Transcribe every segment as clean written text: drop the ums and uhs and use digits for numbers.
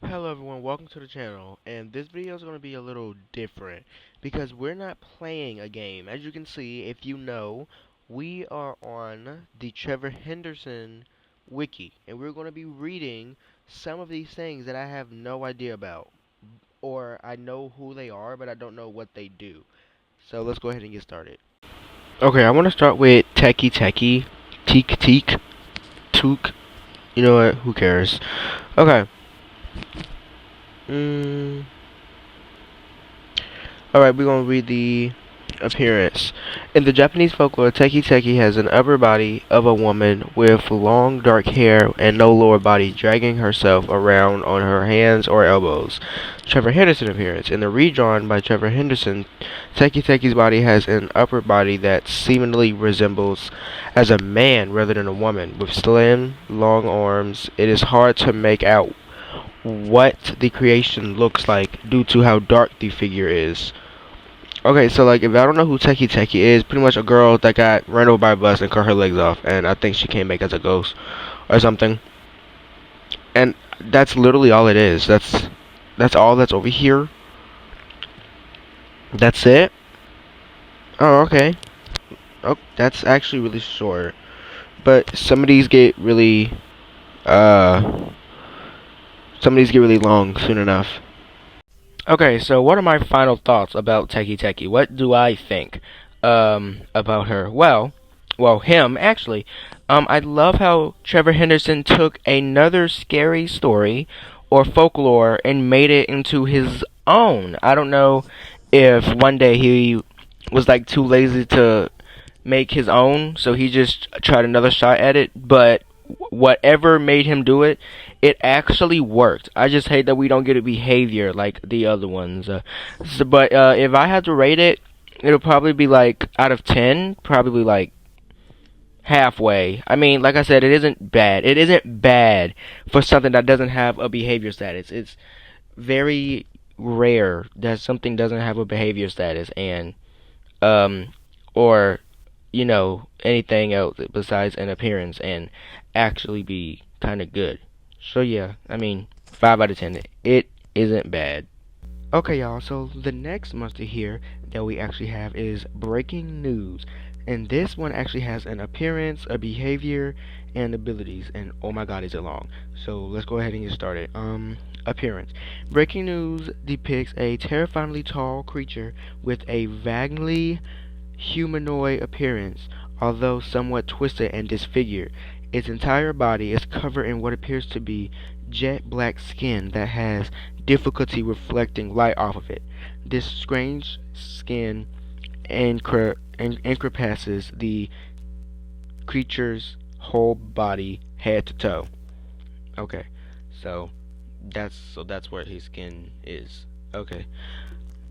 Hello everyone, welcome to the channel, and this video is going to be a little different because we're not playing a game. As you can see, if you know, we are on the Trever Henderson wiki, and we're going to be reading some of these things that I have no idea about, or I know who they are, but I don't know what they do. So let's go ahead and get started. Okay, I want to start with Teak, Took, you know what, who cares? Okay. Mm, Alright, we're gonna read the appearance. In the Japanese folklore, Teki has an upper body of a woman with long dark hair and no lower body, dragging herself around on her hands or elbows. Trever Henderson appearance. In the redrawn by Trever Henderson, Teki's body has an upper body that seemingly resembles as a man rather than a woman, with slim, long arms. It is hard to make out what the creation looks like due to how dark the figure is. Okay, so like if I don't know who Teki is, pretty much a girl that got run over by a bus and cut her legs off, and I think she came back as a ghost or something. And that's literally all it is. That's all that's over here. That's it. Oh, okay. Oh, that's actually really short. But uh some of these get really long soon enough. Okay, so what are my final thoughts about Teki? What do I think about her? Well, him actually. I love how Trever Henderson took another scary story or folklore and made it into his own. I don't know if one day he was like too lazy to make his own, so he just tried another shot at it, but whatever made him do it, it actually worked. I just hate that we don't get a behavior like the other ones. But if I had to rate it, it'll probably be like out of 10, probably like halfway. I mean, like I said, it isn't bad. It isn't bad for something that doesn't have a behavior status. It's very rare that something doesn't have a behavior status, and um or anything else besides an appearance and actually be kind of good. So yeah, I mean, 5 out of 10. It isn't bad. Okay, y'all, so the next monster here that we actually have is breaking news. And this one actually has an appearance, a behavior, and abilities. And oh my god, is it long. So let's go ahead and get started. Appearance. Breaking news depicts a terrifyingly tall creature with a vaguely humanoid appearance, although somewhat twisted and disfigured. Its entire body is covered in what appears to be jet black skin that has difficulty reflecting light off of it. This strange skin encompasses the creature's whole body, head to toe. Okay, so that's where his skin is. Okay,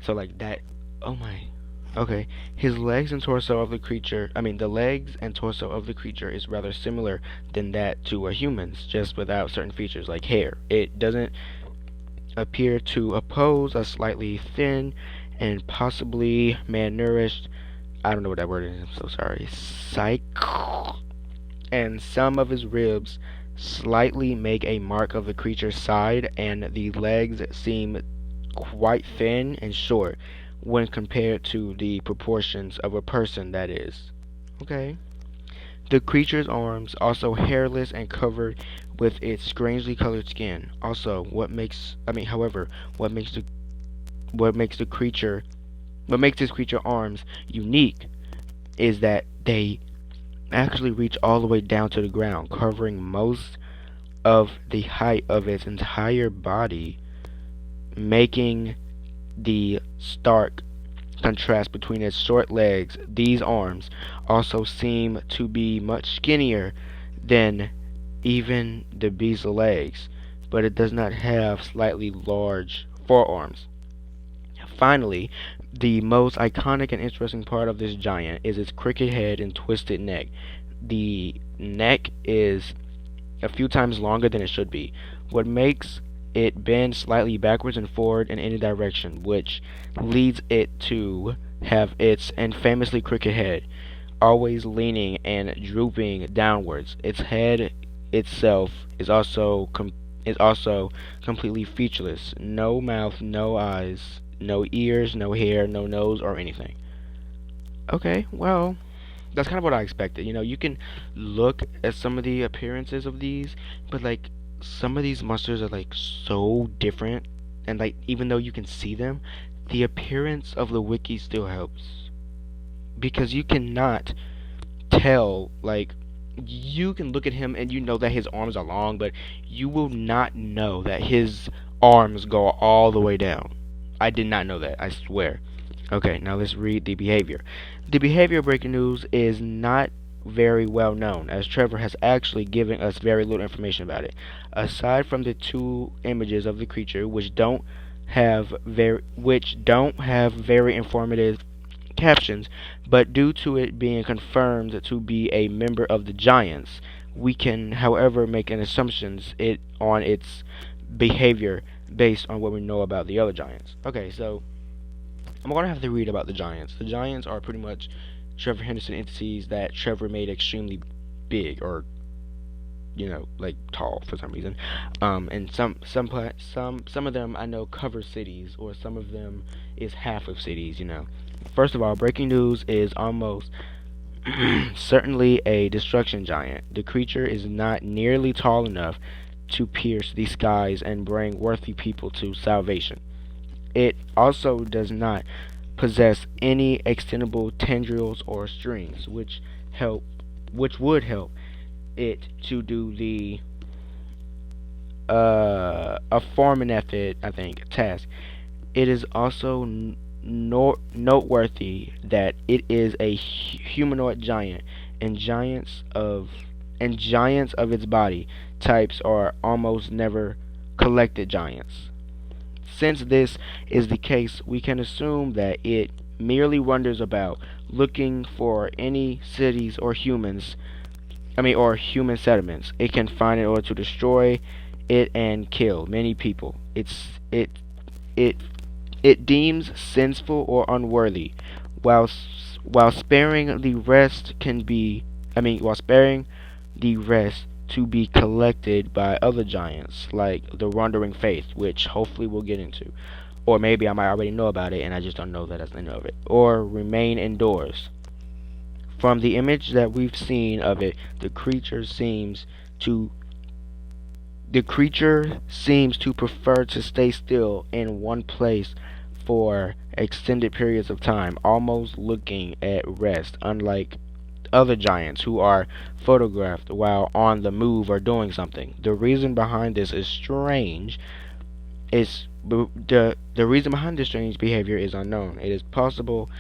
so like that. Oh my. Okay, his legs and torso of the creature, the legs and torso of the creature is rather similar than that to a human's, just without certain features like hair. It doesn't appear to oppose a slightly thin and possibly malnourished, I don't know what that word is, I'm so sorry, psych, and some of his ribs slightly make a mark of the creature's side, and the legs seem quite thin and short when compared to the proportions of a person, that is. Okay. The creature's arms also hairless and covered with its strangely colored skin. Also, what makes the what makes the creature what makes this creature arms unique is that they actually reach all the way down to the ground, covering most of the height of its entire body, making the stark contrast between its short legs. These arms also seem to be much skinnier than even the beast's legs, but it does not have slightly large forearms. Finally, the most iconic and interesting part of this giant is its crooked head and twisted neck. The neck is a few times longer than it should be, what makes it bend slightly backwards and forward in any direction, which leads it to have its infamously crooked head, always leaning and drooping downwards. Its head itself is also is also completely featureless. No mouth, no eyes, no ears, no hair, no nose, or anything. Okay, well, that's kind of what I expected. You can look at some of the appearances of these, but like some of these monsters are like so different, and like even though you can see them, the appearance of the wiki still helps because you cannot tell like you can look at him and you know that his arms are long, but you will not know that his arms go all the way down. I did not know that, I swear. Okay, now let's read the behavior. The behavior of breaking news is not very well known, as Trevor has actually given us very little information about it. Aside from the two images of the creature, which don't have very informative captions, but due to it being confirmed to be a member of the Giants, we can, however, make an assumptions it on its behavior based on what we know about the other Giants. Okay, so I'm gonna have to read about the Giants. The Giants are pretty much Trever Henderson entities that Trevor made extremely big, or like tall for some reason. And some of them I know cover cities, or some of them is half of cities. First of all, breaking news is almost certainly a destruction giant. The creature is not nearly tall enough to pierce the skies and bring worthy people to salvation. It also does not possess any extendable tendrils or strings, which would help it to do the a form method, I think, task. It is also noteworthy that it is a humanoid giant, and giants of its body types are almost never collected giants. Since this is the case, we can assume that it merely wanders about looking for any cities or human settlements it can find in order to destroy it and kill many people. It it deems sinful or unworthy, while while sparing the rest can be while sparing the rest to be collected by other giants like the Wandering Faith, which hopefully we'll get into. Or maybe I might already know about it and I just don't know that that's the name of it. Or remain indoors. From the image that we've seen of it, to the creature seems to prefer to stay still in one place for extended periods of time, almost looking at rest, unlike other giants who are photographed while on the move or doing something. The reason behind this is strange. The reason behind this strange behavior is unknown. It is possible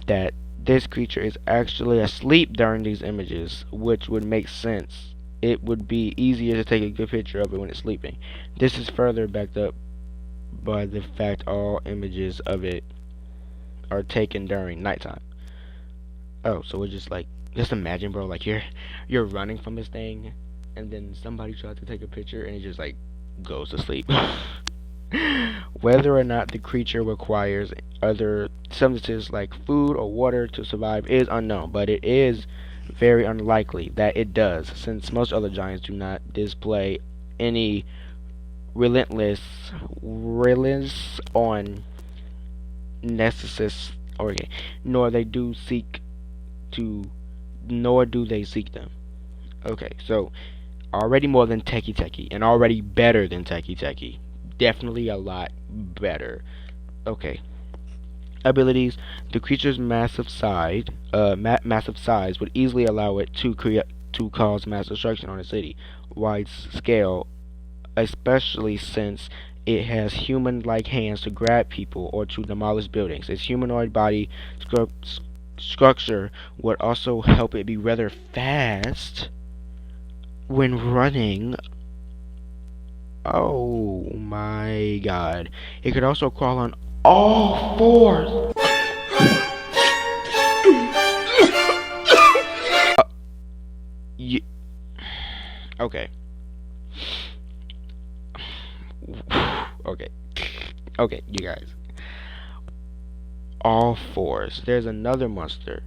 that this creature is actually asleep during these images, which would make sense. It would be easier to take a good picture of it when it's sleeping. This is further backed up by the fact all images of it are taken during nighttime. Oh, so it's just imagine, bro, like you're running from this thing, and then somebody tries to take a picture, and it just like goes to sleep. Whether or not the creature requires other substances like food or water to survive is unknown, but it is very unlikely that it does, since most other giants do not display any relentless reliance on necessis organ, nor they do seek to, nor do they seek them. Okay, so already more than Teki Teki, and already better than Teki Teki. Definitely a lot better. Okay. Abilities: the creature's massive size would easily allow it to cause mass destruction on a city wide scale, especially since it has human-like hands to grab people or to demolish buildings. Its humanoid body structure would also help it be rather fast when running. Oh my god. It could also crawl on all fours. Y- okay. Okay. Okay, you guys. All fours. There's another monster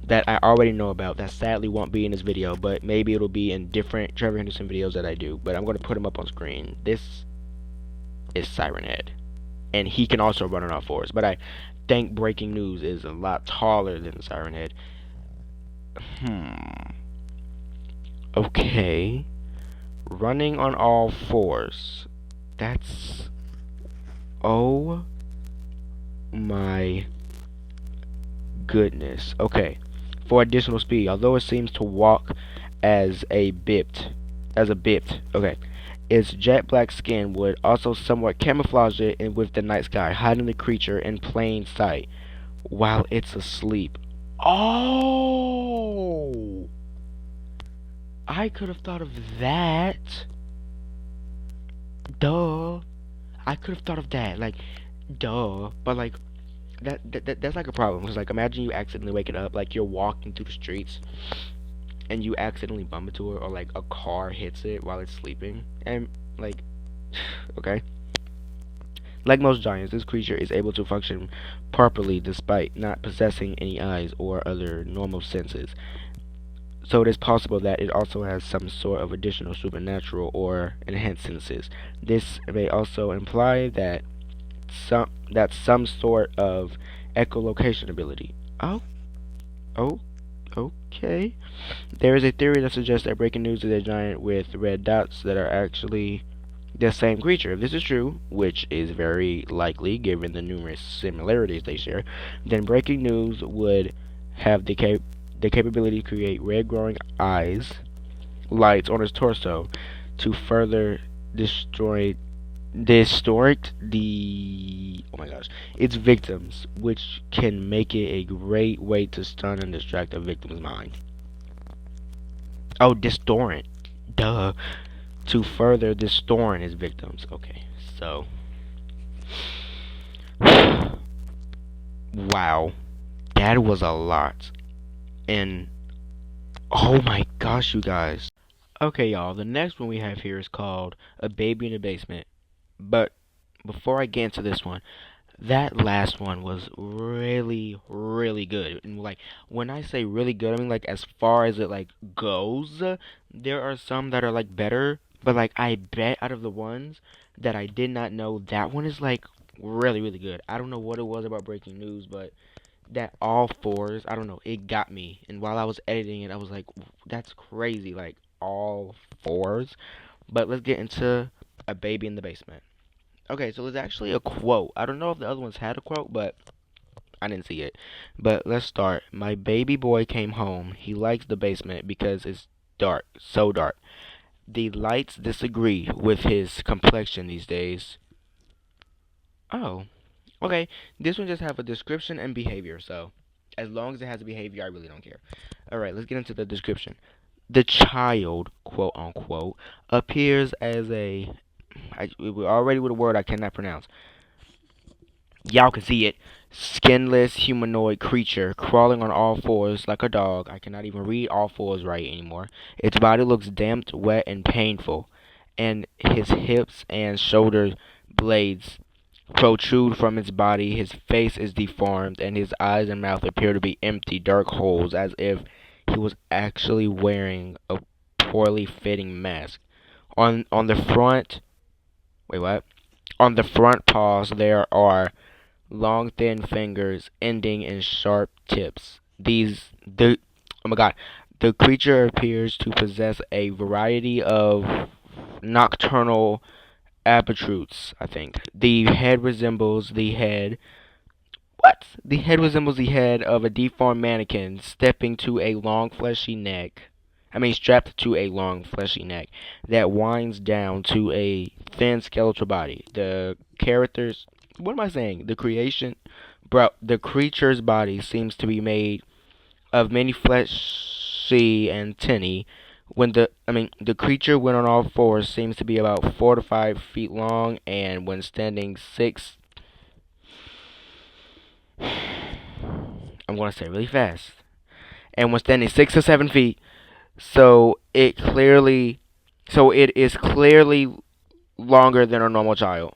that I already know about that sadly won't be in this video, but maybe it'll be in different Trever Henderson videos that I do. But I'm going to put him up on screen. This is Siren Head. And he can also run on all fours. But I think Breaking News is a lot taller than Siren Head. Okay. Running on all fours. That's... Oh my goodness. Okay. For additional speed, although it seems to walk as a bipped, okay. Its jet black skin would also somewhat camouflage it in with the night sky, hiding the creature in plain sight while it's asleep. Oh! I could have thought of that. Duh. I could have thought of that. Like, duh. But like, that's like a problem. Cause like, imagine you accidentally waking up, like you're walking through the streets, and you accidentally bump into it, or like a car hits it while it's sleeping, and like, okay. Like most giants, this creature is able to function properly despite not possessing any eyes or other normal senses. So it is possible that it also has some sort of additional supernatural or enhanced senses. This may also imply that some sort of echolocation ability. Oh, oh, okay. There is a theory that suggests that Breaking News is a giant with red dots that are actually the same creature. If this is true, which is very likely given the numerous similarities they share, then Breaking News would have the capability to create red glowing eyes, lights on its torso to further destroy distort the oh my gosh its victims, which can make it a great way to stun and distract a victim's mind. Oh, distort, duh, to further distort his victims. Okay, so wow, that was a lot. And oh my gosh, you guys. Okay, y'all, the next one we have here is called A Baby in the Basement. But before I get into this one, that last one was really, really good. And like, when I say really good, I mean like as far as it like goes, there are some that are like better, but like I bet out of the ones that I did not know, that one is like really, really good. I don't know what it was about Breaking News, but that all fours, I don't know, it got me. And while I was editing it, I was like, that's crazy, like all fours. But let's get into A Baby in the Basement. Okay, so there's actually a quote. I don't know if the other ones had a quote, but I didn't see it. But let's start. My baby boy came home. He likes the basement because it's dark, so dark. The lights disagree with his complexion these days. Oh, okay. This one just have a description and behavior, so as long as it has a behavior, I really don't care. Alright, let's get into the description. The child, quote unquote, appears as we're already with a word I cannot pronounce. Y'all can see it. Skinless humanoid creature crawling on all fours like a dog. I cannot even read all fours right anymore. Its body looks damped, wet, and painful, and his hips and shoulder blades protrude from its body. His face is deformed, and his eyes and mouth appear to be empty, dark holes, as if he was actually wearing a poorly fitting mask. On the front, wait, what? On the front paws there are long thin fingers ending in sharp tips. Oh my god, the creature appears to possess a variety of nocturnal appetites, I think. The head resembles the head what? The head resembles the head of a deformed mannequin stepping to a long fleshy neck. Strapped to a long fleshy neck that winds down to a thin skeletal body. The characters, what am I saying? The creation, bro, the creature's body seems to be made of many fleshy antennae. The creature when on all fours seems to be about 4 to 5 feet long, and when standing I'm gonna say it really fast. And when standing 6 to 7 feet, so it is clearly longer than a normal child.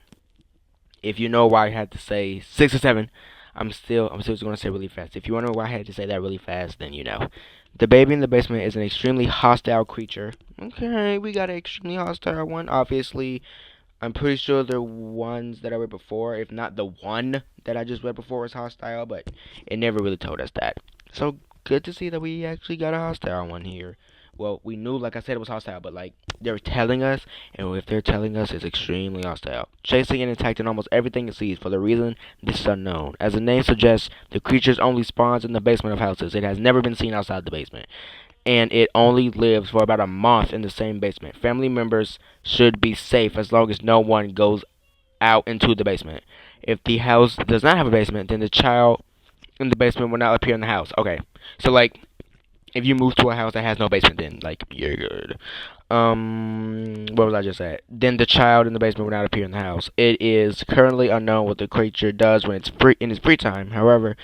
If you know why I had to say 6 or 7, I'm still going to say really fast. If you wonder why I had to say that really fast, then you know. The baby in the basement is an extremely hostile creature. Okay, we got an extremely hostile one. Obviously, I'm pretty sure the ones that I read before, if not the one that I just read before, was hostile, but it never really told us that. So good to see that we actually got a hostile one here. Well, we knew, like I said, it was hostile, but like they're telling us, and if they're telling us, it's extremely hostile, chasing and attacking almost everything it sees for the reason this is unknown. As the name suggests, the creature only spawns in the basement of houses. It has never been seen outside the basement, and it only lives for about a month in the same basement. Family members should be safe as long as no one goes out into the basement. If the house does not have a basement, then the child in the basement will not appear in the house. Okay, so like if you move to a house that has no basement, then like you're good. What was I just at? Then the child in the basement will not appear in the house. It is currently unknown what the creature does when it's free in its free time. However,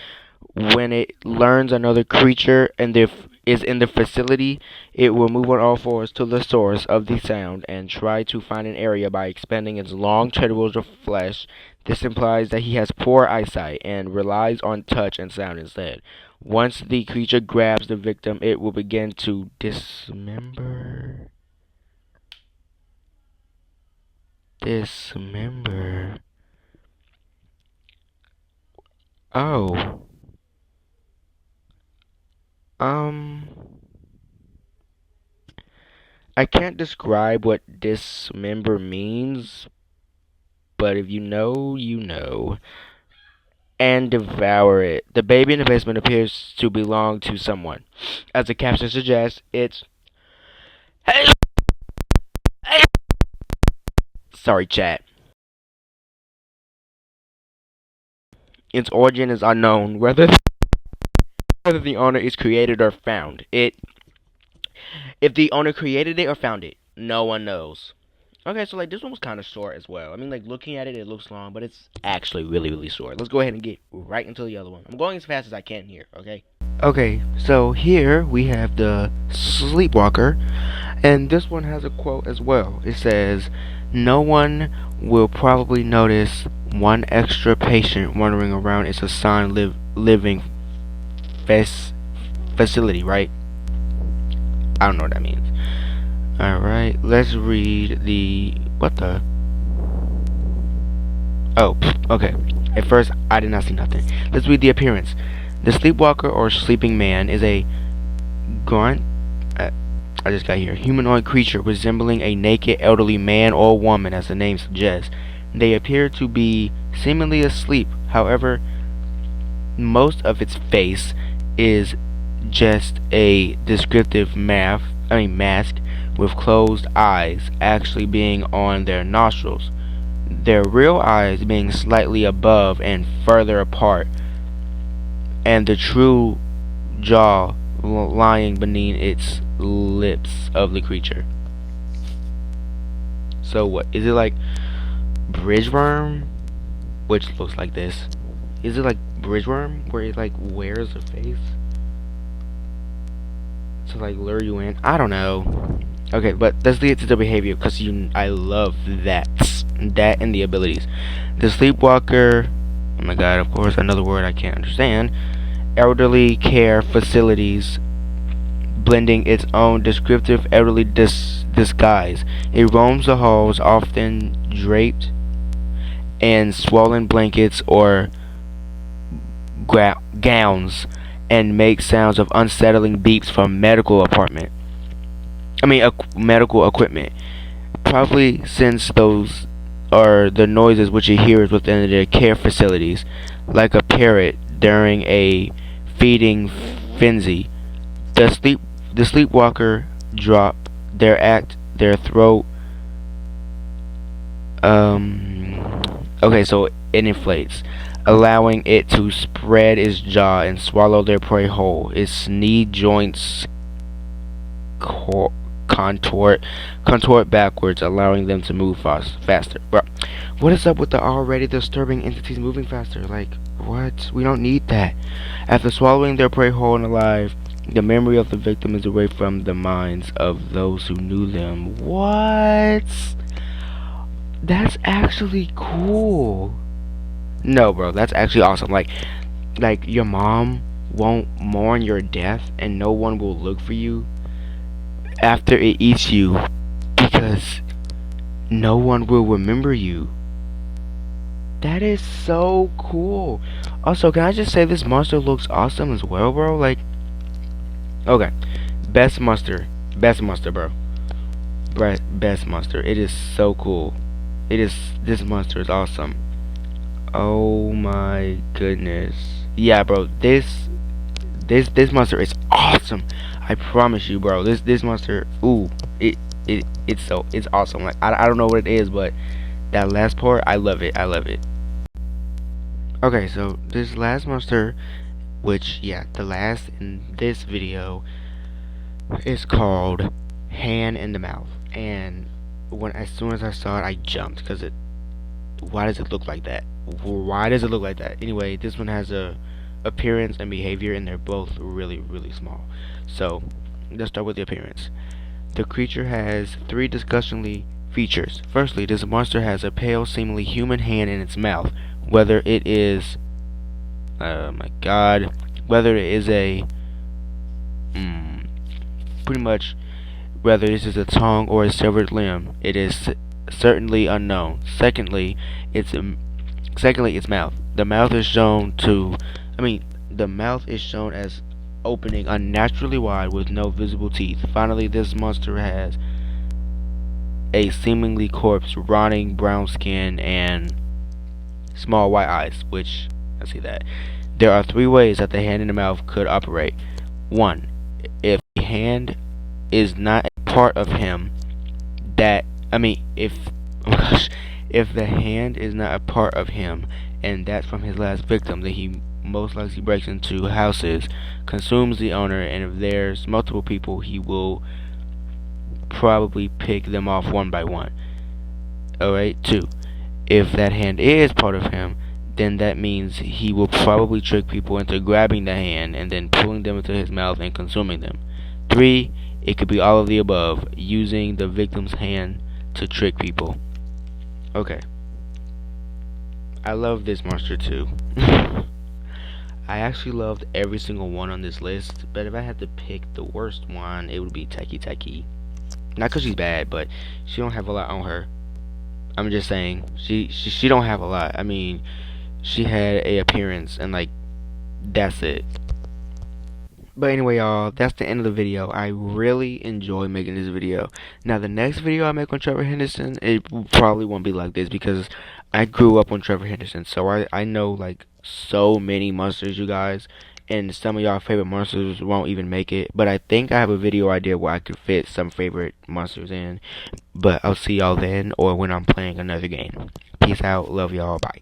when it learns another creature and is in the facility, it will move on all fours to the source of the sound and try to find an area by expanding its long tendrils of flesh. This implies that he has poor eyesight and relies on touch and sound instead. Once the creature grabs the victim, it will begin to dismember. Dismember. Oh. Um. I can't describe what dismember means, but if you know, you know. And devour it. The baby in the basement appears to belong to someone. As the caption suggests, it's. Hey! Hey! Sorry, chat. Its origin is unknown, whether the owner is created or found. If the owner created it or found it, no one knows. Okay, so like this one was kind of short as well. I mean, like looking at it, it looks long, but it's actually really, really short. Let's go ahead and get right into the other one. I'm going as fast as I can here. Okay. Okay, so here we have the Sleepwalker, and this one has a quote as well. It says, "No one will probably notice one extra patient wandering around its assigned living facility, right?" I don't know what that means. Alright, let's read the. What the? Oh, okay. At first, I did not see nothing. Let's read the appearance. The sleepwalker or sleeping man is a grunt. I just got here. Humanoid creature resembling a naked elderly man or woman, as the name suggests. They appear to be seemingly asleep. However, most of its face is just a descriptive mask with closed eyes actually being on their nostrils, their real eyes being slightly above and further apart, and the true jaw lying beneath its lips of the creature. So what? Is it like bridgeworm? Which looks like this. Is it like bridgeworm where it like wears a face to like lure you in? I don't know. Okay, but let's get to the behavior because I love that and the abilities. The sleepwalker. Oh my god! Of course, another word I can't understand. Elderly care facilities, blending its own descriptive elderly disguise. It roams the halls, often draped in swollen blankets or gowns, and makes sounds of unsettling beeps from medical equipment. Probably since those are the noises which it hears within their care facilities, like a parrot during a feeding frenzy. The sleepwalker drop their throat. Okay, so it inflates, allowing it to spread its jaw and swallow their prey whole. Its knee joints contort backwards, allowing them to move faster. Bro, what is up with the already disturbing entities moving faster? Like, what? We don't need that. After swallowing their prey whole and alive, the memory of the victim is away from the minds of those who knew them. What? That's actually cool. No, bro, that's actually awesome. Like, like your mom won't mourn your death and no one will look for you after it eats you because no one will remember you. That is so cool. Also, can I just say this monster looks awesome as well, bro? Like, okay, best monster, best monster, bro. Best monster. It is so cool. It is. This monster is awesome. Oh my goodness. Yeah, bro. This monster is awesome. I promise you, bro. This monster. Ooh, it's awesome. Like I don't know what it is, but that last part, I love it. I love it. Okay, so this last monster, which yeah, the last in this video is called Hand in the Mouth, and when as soon as I saw it, I jumped because it. Why does it look like that? Why does it look like that? Anyway, this one has a appearance and behavior, and they're both really small. So let's start with the appearance. The creature has three disgustingly features. Firstly, this monster has a pale, seemingly human hand in its mouth. Whether it is, oh my god, whether it is a, pretty much, whether this is a tongue or a severed limb, it is certainly unknown. Secondly, its mouth. The mouth is shown to, the mouth is shown as opening unnaturally wide with no visible teeth. Finally, this monster has a seemingly corpse, rotting brown skin, and small white eyes, which, I see that. There are three ways that the hand in the mouth could operate. 1. If the hand is not a part of him, if, oh my gosh, if the hand is not a part of him, and that's from his last victim, then he most likely breaks into houses, consumes the owner, and if there's multiple people, he will probably pick them off one by one. Alright, 2. If that hand is part of him, then that means he will probably trick people into grabbing the hand and then pulling them into his mouth and consuming them. 3. It could be all of the above, using the victim's hand to trick people. Okay. I love this monster too. I actually loved every single one on this list, but if I had to pick the worst one, it would be Taki Taki. Not because she's bad, but she don't have a lot on her. I'm just saying, she don't have a lot. I mean, she had a appearance and like that's it. But anyway, y'all, that's the end of the video. I really enjoy making this video. Now, the next video I make on Trever Henderson, it probably won't be like this because I grew up on Trever Henderson, so I know like so many monsters, you guys, and some of y'all favorite monsters won't even make it. But I think I have a video idea where I could fit some favorite monsters in. But I'll see y'all then, or when I'm playing another game. Peace out, love y'all, bye.